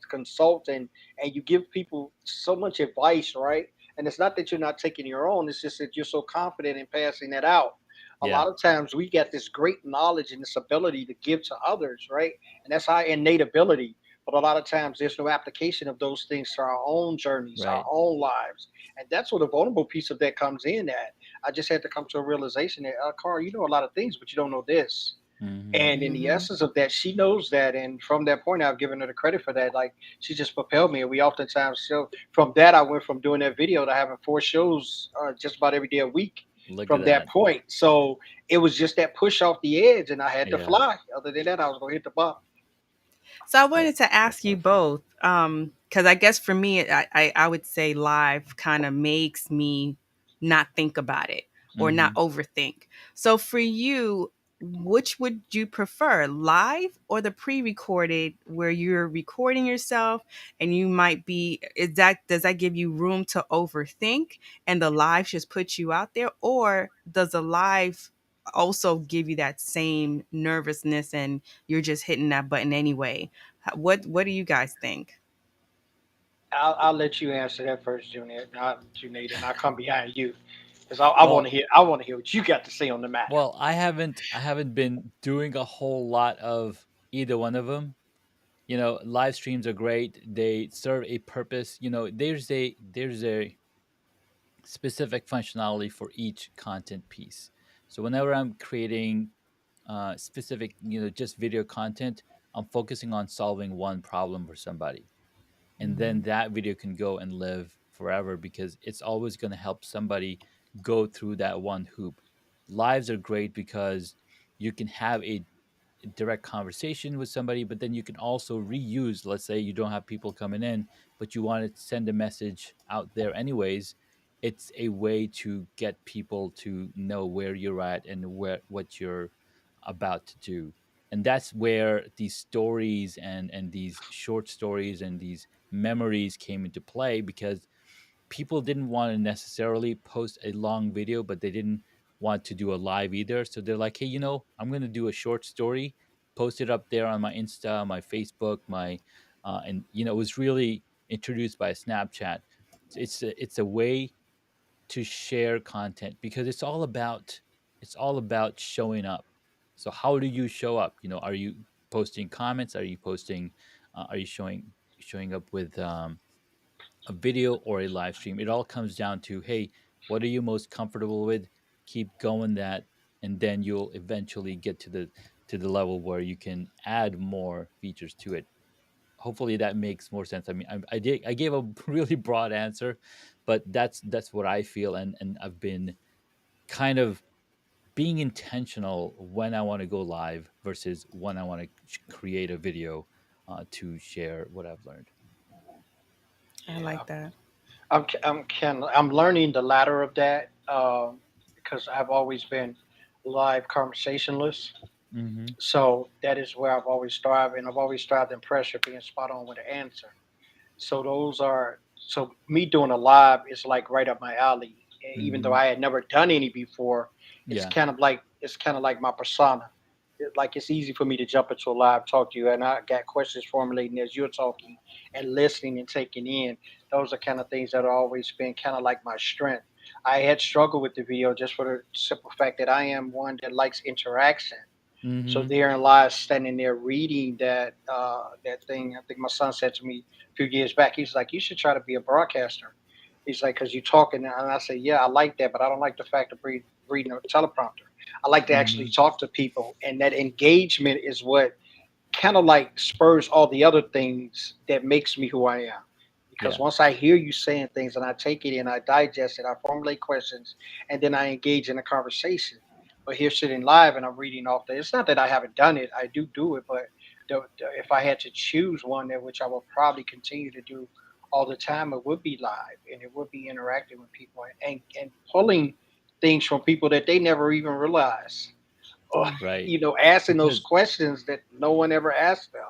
consult, and you give people so much advice, right? And it's not that you're not taking your own, it's just that you're so confident in passing that out. A Yeah. lot of times we got this great knowledge and this ability to give to others, right? And that's our innate ability. But a lot of times there's no application of those things to our own journeys, our Right. own lives. And that's where the vulnerable piece of that comes in at. I just had to come to a realization that, Carl, you know a lot of things, but you don't know this. Hmm. And in the Hmm. essence of that, she knows that. And from that point, I've given her the credit for that. Like, she just propelled me. And we oftentimes, so from that, I went from doing that video to having 4 shows just about every day a week Look at from that that. point. So it was just that push off the edge, and I had to Yeah. fly. Other than that, I was going to hit the bar. So I That, wanted to that's ask you powerful. both, because I guess for me, I would say live kind of makes me not think about it or not Hmm. overthink. So for you, which would you prefer, live or the pre-recorded, where you're recording yourself and you might be? Does that give you room to overthink, and the live just puts you out there, or does the live also give you that same nervousness and you're just hitting that button anyway? What do you guys think? I'll let you answer that first, Junaid, and I'll come behind you because I want to Well, hear. I want to hear what you got to say on the matter. I haven't been doing a whole lot of either one of them. Live streams are great. They serve a purpose. There's a specific functionality for each content piece. So whenever I'm creating specific, just video content, I'm focusing on solving one problem for somebody, and then Mhm. that video can go and live forever because it's always going to help somebody go through that one hoop. Lives are great because you can have a direct conversation with somebody, but then you can also reuse. Let's say you don't have people coming in, but you want to send a message out there anyways. It's a way to get people to know where you're at and what you're about to do. And that's where these stories and these short stories and these memories came into play, because people didn't want to necessarily post a long video, but they didn't want to do a live either. So they're like, hey, I'm going to do a short story, post it up there on my Insta, my Facebook, and it was really introduced by Snapchat. It's a way to share content because it's all about showing up. So how do you show up? Are you posting comments? Are you posting? Are you showing up with a video or a live stream? It all comes down to, hey, What are you most comfortable with? Keep going that, and then you'll eventually get to the level where you can add more features to it. Hopefully that makes more sense. I mean, I gave a really broad answer, but that's what I feel, and I've been kind of being intentional when I want to go live versus when I want to create a video to share what I've learned. I Yeah, like that. I'm learning the latter of that because I've always been live conversationalist. Mm-hmm. So that is where I've always strived, and I've always strived in pressure, being spot on with the answer. So those are so me doing a live is like right up my alley. Even though Mm-hmm. I had never done any before, Yeah. it's kind of like my persona. Like it's easy for me to jump into a live talk to you, and I got questions formulating as you're talking and listening and taking in. Those are kind of things that have always been kind of like my strength. I had struggled with the video just for the simple fact that I am one that likes interaction. So Mm-hmm. therein lies standing there reading that thing. I think my son said to me a few years back. He's like, "You should try to be a broadcaster." He's like, "Cause you're talking," and I said, "Yeah, I like that, but I don't like the fact of reading a teleprompter. I like to actually Mm-hmm. talk to people, and that engagement is what kind of like spurs all the other things that makes me who I am. Because Yeah. once I hear you saying things and I take it in, I digest it, I formulate questions, and then I engage in a conversation. But here sitting live and I'm reading off the, it's not that I haven't done it, I do it, but if I had to choose one that which I will probably continue to do all the time, it would be live and it would be interacting with people and pulling things from people that they never even realize or Yeah. Right. asking those Because questions that no one ever asked them.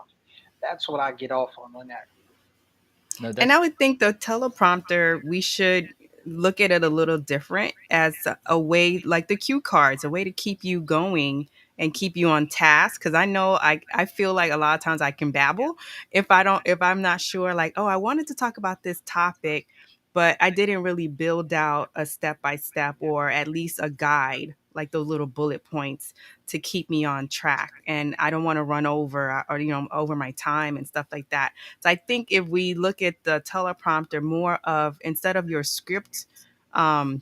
That's what I get off on that. no, And I that's would think the teleprompter, we should look at it a little different as a way, like the cue cards, a way to keep you going and keep you on task. Cause I know I feel like a lot of times I can babble if I'm not sure, like, oh, I wanted to talk about this topic, but I didn't really build out a step by step or at least a guide, like those little bullet points to keep me on track. And I don't want to run over or, over my time and stuff like that. So I think if we look at the teleprompter more of instead of your script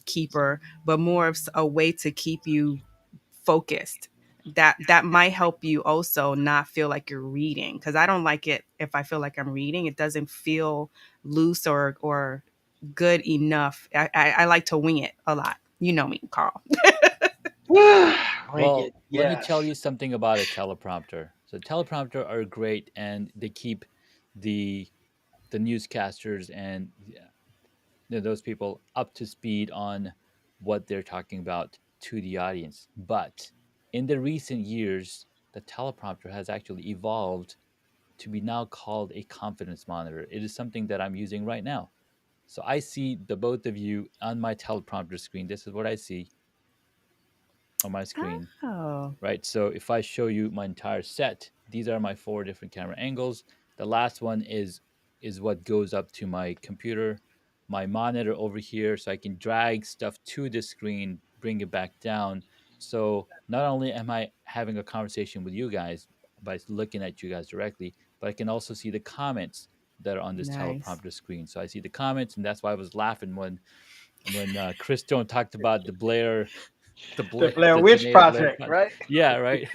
keeper, but more of a way to keep you focused. That might help you also not feel like you're reading because I don't like it if I feel like I'm reading. It doesn't feel loose or good enough. I like to wing it a lot. You know me, Carl. Ring well. it, Let me tell yes. you something about a teleprompter. So teleprompter are great, and they keep the newscasters and those people up to speed on what they're talking about to the audience. But in the recent years, the teleprompter has actually evolved to be now called a confidence monitor. It is something that I'm using right now. So I see the both of you on my teleprompter screen. This is what I see on my screen, Oh, right? So if I show you my entire set, these are my four different camera angles. The last one is what goes up to my computer, my monitor over here, so I can drag stuff to the screen, bring it back down. So not only am I having a conversation with you guys by looking at you guys directly, but I can also see the comments that are on this nice. teleprompter screen. So I see the comments, and that's why I was laughing when Chris Stone talked about The Blair the Witch Junaid Blair Project, project. right? Yeah, right.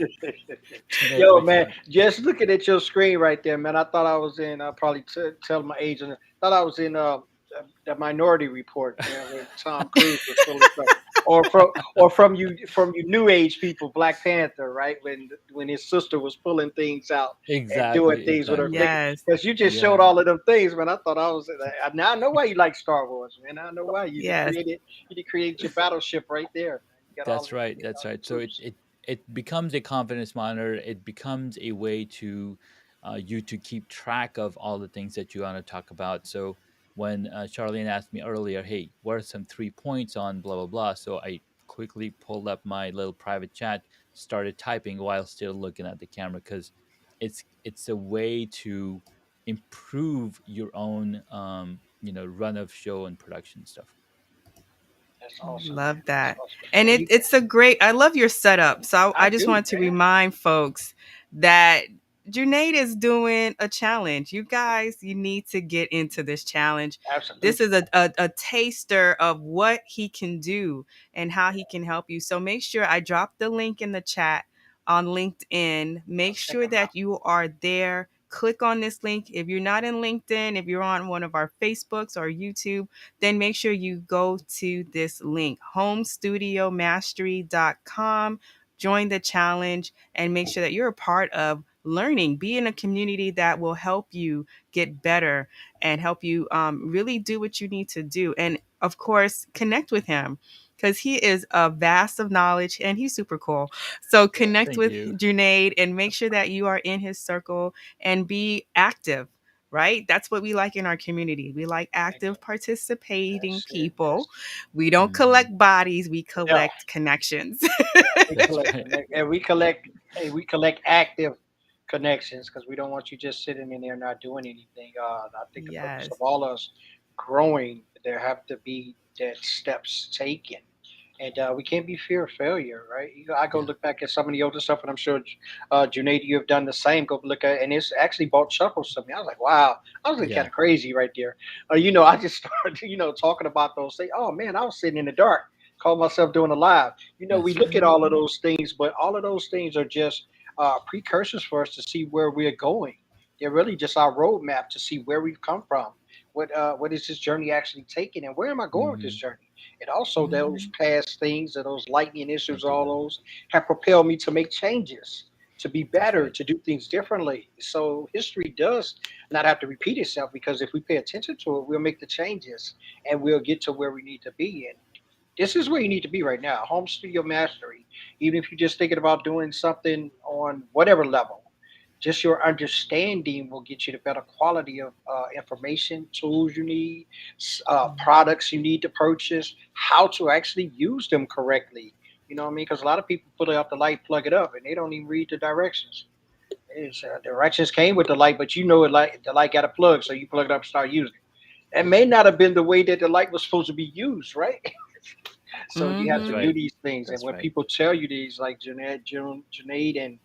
Junaid Yo, Witch man, Project. just looking at your screen right there, man. I thought I was in. I probably tell my age, and thought I was in the Minority Report, man, where Tom Cruise was pulling stuff, or from you new age people, Black Panther, right? When his sister was pulling things out and doing Exactly, things with her exactly. finger, Yes. because you just showed Yeah, all of them things, man. I thought I was. Now I know why you like Star Wars, man. I know why Yes. you did create your battleship right there, man. You got all that's of right. the That's right. So troops. it becomes a confidence monitor. It becomes a way to you to keep track of all the things that you want to talk about. So when Charlene asked me earlier, "Hey, what are some 3 points on blah blah blah?" So I quickly pulled up my little private chat, started typing while still looking at the camera because it's a way to improve your own run of show and production stuff. That's awesome, man. Love That's that. awesome. And And it's a great, I love your setup. So I I just do, wanted to man. remind folks that Junaid is doing a challenge. You guys, you need to get into this challenge. This Absolutely. is a taster of what he can do and how he can help you. So make sure I drop the link in the chat on LinkedIn. I'll Make check sure them out. that you are there. Click on this link. If you're not in LinkedIn, if you're on one of our Facebooks or YouTube, then make sure you go to this link, homestudiomastery.com. Join the challenge and make sure that you're a part of learning. Be in a community that will help you get better and help you really do what you need to do. And of course, connect with him because he is a vast of knowledge and he's super cool. So connect Thank with you. Junaid and make sure that you are in his circle and be active. Right? That's what we like in our community. We like active, Exactly. participating That's it. That's people. We don't Hmm. collect bodies, we no. collect connections. We That's collect right. connect, and we collect active connections because we don't want you just sitting in there not doing anything. I think the purpose of Yes. all us growing, there have to be that steps taken. And we can't be fear of failure, right? I go Yeah. look back at some of the older stuff, and I'm sure Junaid, you have done the same. Go look at, and it's actually brought chuckles to me. I was like, wow, I was like kind Yeah. of crazy right there. I just started, talking about those things. Oh man, I was sitting in the dark, called myself doing a live. We That's look right. at all of Mhm. those things, but all of those things are just precursors for us to see where we're going. They're really just our roadmap to see where we've come from. What is this journey actually taking, and where am I going with this Hmm. journey? And also those Mhm. past things and those lightning issues, Thank you, all man. those have propelled me to make changes, to be That's better, right. to do things differently. So history does not have to repeat itself because if we pay attention to it, we'll make the changes and we'll get to where we need to be. And this is where you need to be right now. Home studio mastery. Even if you're just thinking about doing something on whatever level, just your understanding will get you the better quality of information, tools you need, products you need to purchase, how to actually use them correctly. You know what I mean? Because a lot of people put out the light, plug it up, and they don't even read the directions. Directions came with the light, but the light got a plug, so you plug it up and start using it. It may not have been the way that the light was supposed to be used, right? So you have That's to Mhm. do right. these things, and That's when right. people tell you these, like Junaid and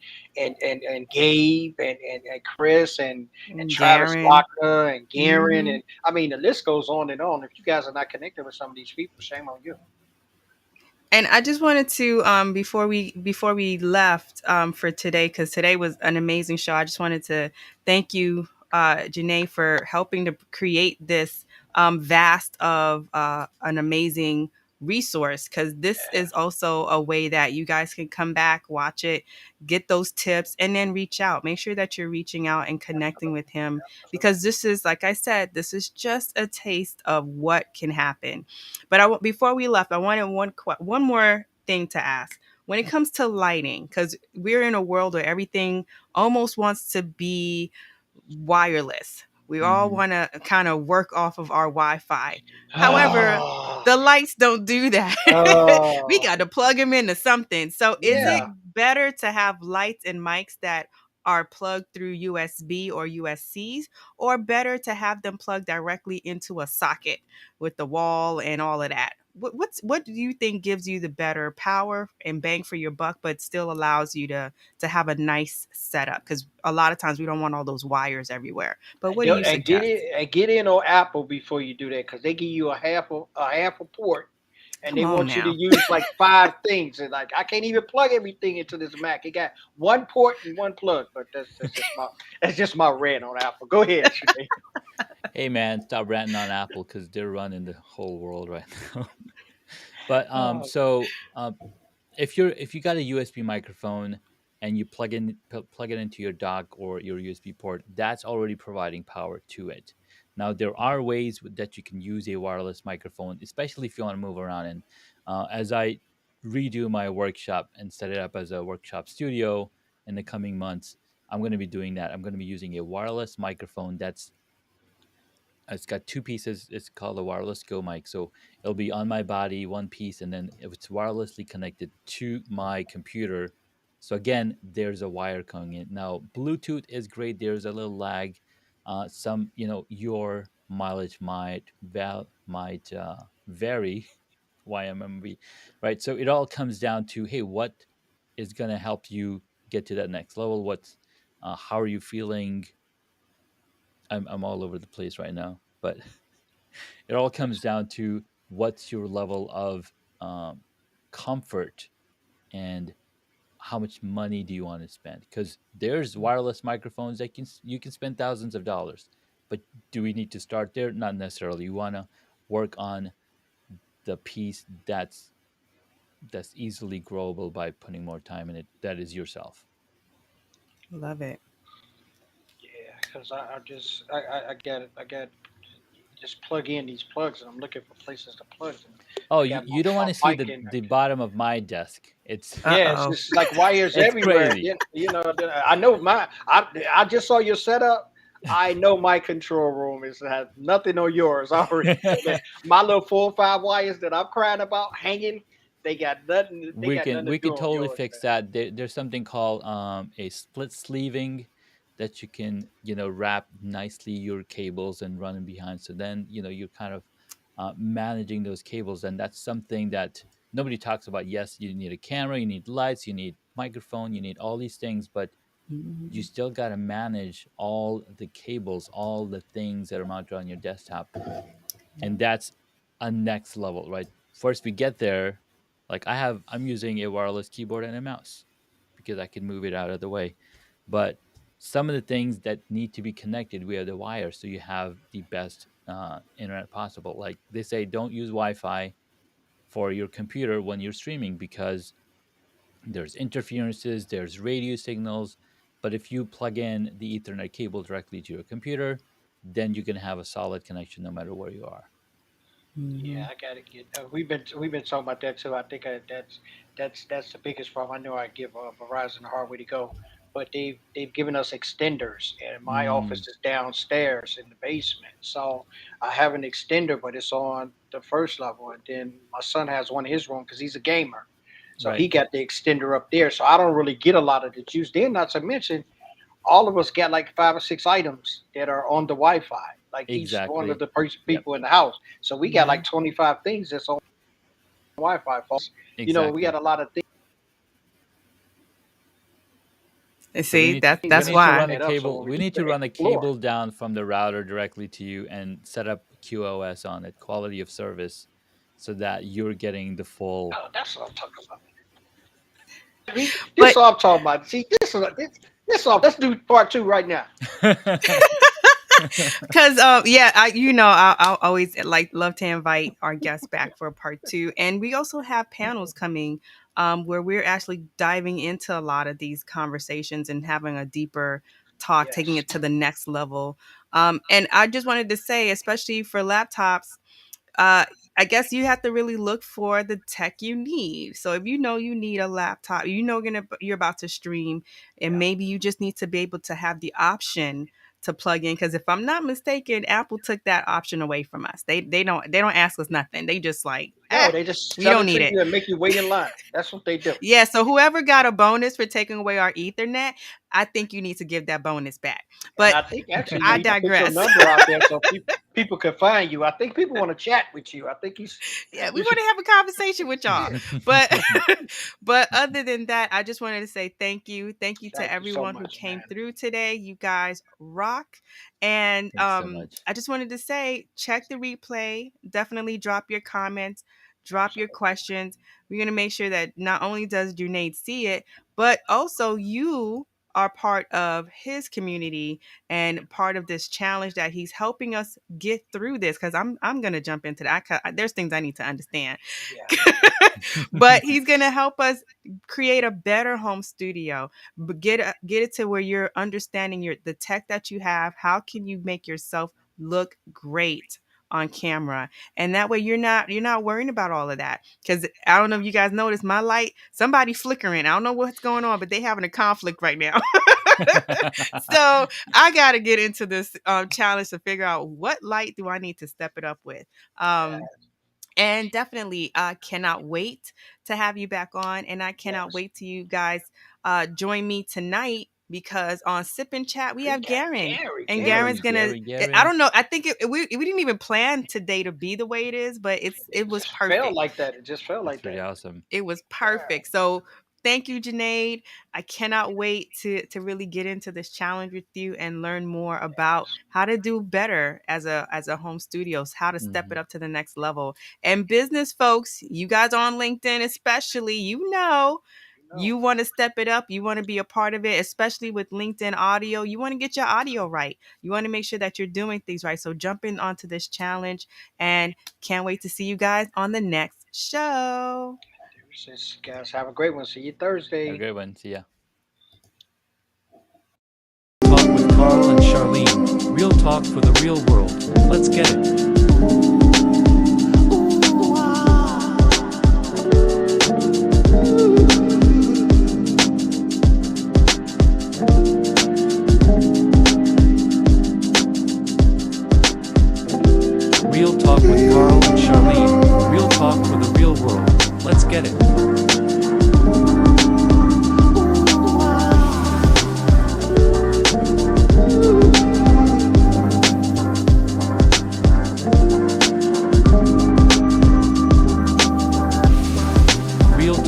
Gabe and Chris and Travis Darren. Locker and Garen, Mhm. and I mean the list goes on and on. If you guys are not connected with some of these people, shame on you. And I just wanted to before we left for today, because today was an amazing show. I just wanted to thank you, Janae, for helping to create this vast of an amazing resource. Because this is also a way that you guys can come back, watch it, get those tips, and then reach out. Make sure that you're reaching out and connecting with him, because this is, like I said, this is just a taste of what can happen. But before we left, I wanted one more thing to ask. When it comes to lighting, because we're in a world where everything almost wants to be wireless. We all Hmm. want to kind of work off of our Wi-Fi. However, Oh, the lights don't do that. We oh, got to plug them into something. So, is it yeah. better to have lights and mics that are plugged through USB or USCs, or better to have them plugged directly into a socket with the wall and all of that? What do you think gives you the better power and bang for your buck, but still allows you to have a nice setup? Because a lot of times we don't want all those wires everywhere. But what do you And get suggest? it and get in on Apple before you do that because they give you a half a port and Come they on want you to now. use like five things. And like I can't even plug everything into this Mac. It got one port and one plug. But that's just my rant on Apple. Go ahead, Shanae. Hey, man, stop ranting on Apple because they're running the whole world right now. But Oh, if you got a USB microphone and you plug it into your dock or your USB port, that's already providing power to it. Now there are ways that you can use a wireless microphone, especially if you want to move around. And as I redo my workshop and set it up as a workshop studio in the coming months, I'm going to be doing that. I'm going to be using a wireless microphone that's it's got two pieces. It's called a wireless Go mic. So it'll be on my body, one piece, and then if it's wirelessly connected to my computer. So again, there's a wire coming in. Now, Bluetooth is great. There's a little lag. Some, your mileage might vary. YMMV, right? So it all comes down to, hey, what is gonna help you get to that next level? How are you feeling? I'm all over the place right now, but it all comes That's down to what's your level of um, comfort and how much money do you want to spend? Because there's wireless microphones that you can spend thousands of dollars, but do we need to start there? Not necessarily. You want to work on the piece that's easily growable by putting more time in it. That is yourself. Love it. yeah, because I got just plug in these plugs, and I'm looking for places to plug them. Oh, I got you don't want my to see mic in. the bottom of my desk. It's Yeah, it's Uh-oh. just like wires it's everywhere. crazy. I know I just saw your setup. I know my control room is has nothing on yours. I already know that. My little 4 or 5 wires that I'm crying about hanging, they got nothing. They got nothing to We do could on totally yours, fix man. that. There's something called a split sleeving that you can wrap nicely your cables and run them behind. So then you're kind of managing those cables, and that's something that nobody talks about. Yes, you need a camera, you need lights, you need microphone, you need all these things, but you Mhm. still got to manage all the cables, all the things that are mounted on your desktop, and that's a next level, right? First we get there, like I'm using a wireless keyboard and a mouse because I can move it out of the way, but some of the things that need to be connected via the wire so you have the best internet possible. Like they say, don't use Wi-Fi for your computer when you're streaming because there's interferences, there's radio signals. But if you plug in the Ethernet cable directly to your computer, then you can have a solid connection no matter where you are. Yeah, Mhm. I gotta get. We've been talking about that too. I think that's the biggest problem. I know I give Verizon a hard way to go, but they've given us extenders, and my Mm, office is downstairs in the basement. So I have an extender, but it's on the first level, and then my son has one in his room because he's a gamer. So right. he got the extender up there. So I don't really get a lot of the juice. Then, not to mention, all of us got like 5 or 6 items that are on the Wi-Fi, like each one of Exactly. the Yep. people in the house. So we got Yeah. like 25 things that's on Wi-Fi. We got Exactly. a lot of And So we see, need to things we that that's are need to why. run a stacked up. So cable. when we We keep need to it run a explore, cable down from the router directly to you and set up QoS on it, quality of service, so that you're getting the full. oh, that's what I'm talking about. This is But all I'm talking about. See, this all. Let's do part two right now. because yeah, I'll always like love to invite our guests back for a part two, and we also have panels coming where we're actually diving into a lot of these conversations and having a deeper talk, taking Yes. it to the next level. And I just wanted to say, especially for laptops, uh, I guess you have to really look for the tech you need. So if you know you need a laptop, you're about to stream, and Yeah. maybe you just need to be able to have the option to plug in. Because if I'm not mistaken, Apple took that option away from us. They don't ask us nothing. They just like, No, they just we sell don't it need to it. you and make you wait in line. That's what they do. Yeah. So whoever got a bonus for taking away our Ethernet, I think you need to give that bonus back. And But I think actually you I need to put your digress. number out there so people can find you. I think people want to chat with you. I think Yeah, we you want should. to have a conversation with y'all. Yeah. But but other than that, I just wanted to say thank you. Thank you to Thank you so everyone who much, came man. through today. You guys rock. And Thanks so much. I just wanted to say check the replay. Definitely drop your comments, drop your Absolutely. questions. We're going to make sure that not only does Junaid see it, but also you are part of his community and part of this challenge that he's helping us get through this, because I'm gonna jump into that. There's things I need to understand, Yeah. but he's gonna help us create a better home studio. But get it to where you're understanding the tech that you have. How can you make yourself look great on camera, and that way you're not worrying about all of that. Because I don't know if you guys noticed my light, somebody flickering. I don't know what's going on, but they having a conflict right now. So I got to get into this challenge to figure out what light do I need to step it up with. Um, Yeah. and definitely, I cannot wait to have you back on. And I cannot Yes. wait to you guys join me tonight, because on Sip and Chat, we We have got Garen. Gary. And Garen's Gary. going to, I Gary. don't know, I think we didn't even plan today to be the way it is, but it It was just felt perfect. like that. It just felt It's like pretty that. awesome. It was Yeah. perfect. So Thank you, Junaid. I cannot wait to really get into this challenge with you and learn more about how to do better as a home studios, how to step Hmm. it up to the next level. And business folks, you guys on LinkedIn especially, you want to step it up, you want to be a part of it, especially with LinkedIn audio. You want to get your audio right. You want to make sure that you're doing things right. So jump in onto this challenge and can't wait to see you guys on the next show. Guys, have a great one. See you Have a Thursday. great one. See ya. Talk with Carl and Charlene. Real talk for the real world. Let's get it. Real talk with Carl and Charlene. Real talk for the real world. Let's get it.